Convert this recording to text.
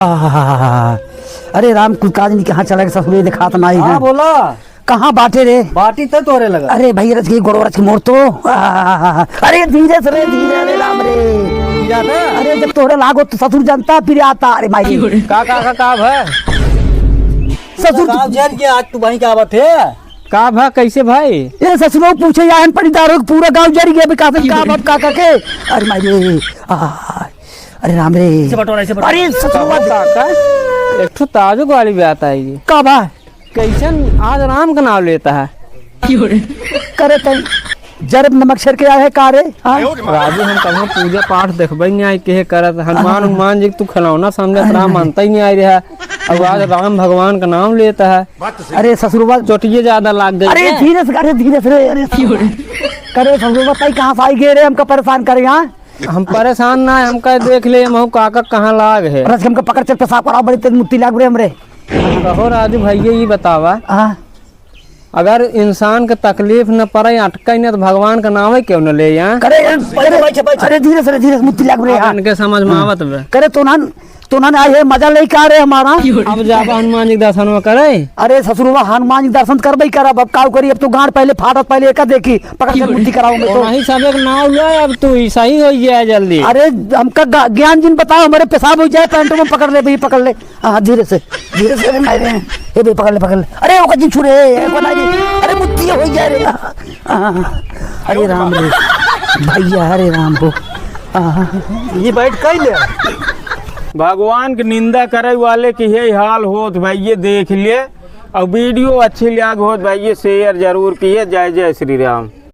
अरे राम कुछ काज नहीं कहाँ चला गया ससुरे दिखात नहीं है। बोला कहाँ बाटे रे बाटी तो तोरे लगा। अरे भाई रच की गोड़ो रच की मोर तो अरे धीरे से रे धीरे रे राम रे अरे जब तोरे लागो तो ससुर जनता फिर आता। अरे भाई का है ससुर जान के आज तू भाई क्या बात है का भा कैसे भाई ये ससुर पूछे यार पड़ीदारों पूरा गांव जरी गया का बाप काका के। अरे भाई रे अरे राम रे अरे ससुर काका एक ठो ताजो गाड़ी भी आता है ये का बा कैसन आज राम का नाम लेता है करे तई जरब नमक छर के आए का रे राजू हम कभी पूजा पाठ देखबे नहीं आई के करत हनुमान जी तू खिलौना समझ राम मानता ही नहीं आई रहा अब आज राम भगवान का नाम लेता है। अरे ससुरबा चोटिये ज्यादा लाग गई। अरे धीरे से रे अरे करे ससुरबा तई कहां से आई गे रे हमका परेशान करे। हां हम परेशान ना हमका देख ले हम काका कहाँ लाग है रस हमका पकड़ चल पेशाब करा बड़ी तेज मुत्ती लाग रे हमरे। कहो राजू भैया ये बतावा हां अगर इंसान के तकलीफ न पड़े अटका न तो भगवान का नाम है क्यों न ले यहाँ करे अरे धीरे से मुत्ती लाग रे। इनके समझ में आवत बे करे तो ना आए है मजा ले का रे हमारा अब जाबा हनुमान जी दर्शन में करे। अरे ससुरवा हनुमान जी दर्शन करबे करब अब काउ करी अब तो गांड पहले फाटत पहले एक देखी पकड़ के मुत्ती कराऊंगे तो वही सब एक नाव ले अब तू सही हो गया जल्दी। अरे हमका ज्ञान जिन बताओ हमारे पेशाब हो जाए पैंटों में पकड़ ले भाई पकड़ ले। हाँ धीरे से मारे हे भाई पकड़ ले अरे वो कजी छुड़े अरे मुत्ती हो जाए रे। अरे राम रे भैया अरे राम को ये बैठ कई ले भगवान की निंदा करे वाले की यही हाल होत भाई ये देख लिए और वीडियो अच्छी लग होत भाई ये शेयर जरूर किए। जय जय श्री राम।